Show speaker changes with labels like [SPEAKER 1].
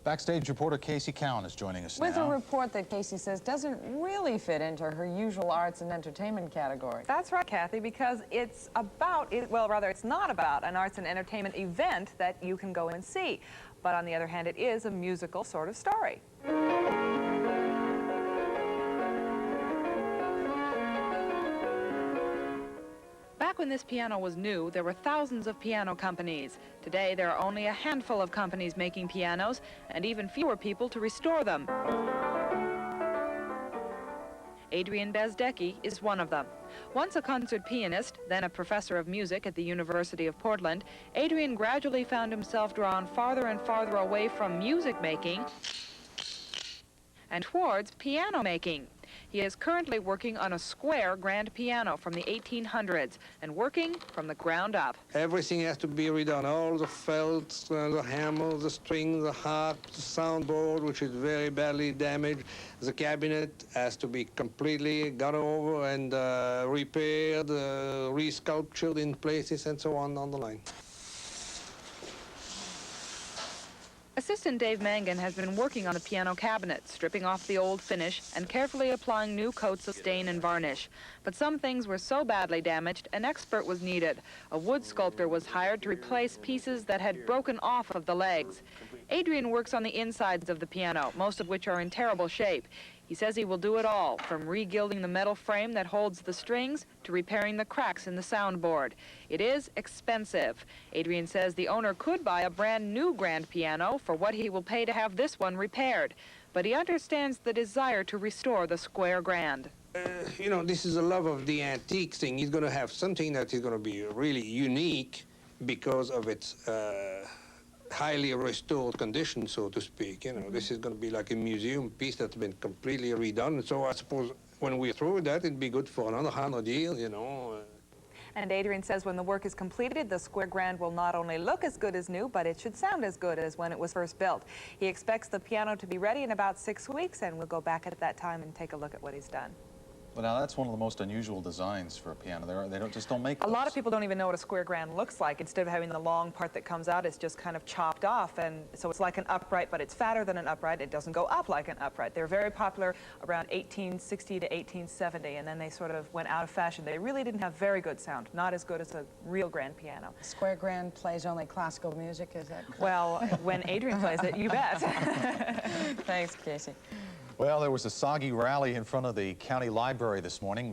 [SPEAKER 1] Backstage reporter Casey Cowan is joining us now.
[SPEAKER 2] With a report that Casey says doesn't really fit into her usual arts and entertainment category.
[SPEAKER 3] That's right, Kathy, because it's about, well, rather, it's not about an arts and entertainment event that you can go and see. But on the other hand, it is a musical sort of story. Back when this piano was new, there were thousands of piano companies. Today, there are only a handful of companies making pianos, and even fewer people to restore them. Adrien Bezdechi is one of them. Once a concert pianist, then a professor of music at the University of Portland, Adrien gradually found himself drawn farther and farther away from music making and towards piano making. He is currently working on a square grand piano from the 1800s and working from the ground up.
[SPEAKER 4] Everything has to be redone, all the felts, the hammers, the strings, the harp, the soundboard, which is very badly damaged. The cabinet has to be completely gone over and repaired, resculptured in places, and so on the line.
[SPEAKER 3] Assistant Dave Mangan has been working on the piano cabinet, stripping off the old finish and carefully applying new coats of stain and varnish. But some things were so badly damaged, an expert was needed. A wood sculptor was hired to replace pieces that had broken off of the legs. Adrien works on the insides of the piano, most of which are in terrible shape. He says he will do it all, from re-gilding the metal frame that holds the strings to repairing the cracks in the soundboard. It is expensive. Adrien says the owner could buy a brand new grand piano for what he will pay to have this one repaired. But he understands the desire to restore the square grand.
[SPEAKER 4] You know, this is a love of the antique thing. He's going to have something that is going to be really unique because of its highly restored condition, so to speak. You know, this is going to be like a museum piece that's been completely redone. So I suppose when we're through with that, it'd be good for another 100 years, you know.
[SPEAKER 3] And Adrien says when the work is completed, the square grand will not only look as good as new, but it should sound as good as when it was first built. He expects the piano to be ready in about 6 weeks, and we'll go back at that time and take a look at what he's done.
[SPEAKER 1] Well, now that's one of the most unusual designs for a piano. They don't make those.
[SPEAKER 3] A lot of people don't even know what a square grand looks like. Instead of having the long part that comes out, it's just kind of chopped off, and so it's like an upright, but it's fatter than an upright. It doesn't go up like an upright. They're very popular around 1860 to 1870, and then they sort of went out of fashion. They really didn't have very good sound, not as good as a real grand piano.
[SPEAKER 2] Square grand plays only classical music, is that correct?
[SPEAKER 3] Well, when Adrien plays it, you bet.
[SPEAKER 2] Thanks, Casey.
[SPEAKER 1] Well, there was a soggy rally in front of the county library this morning.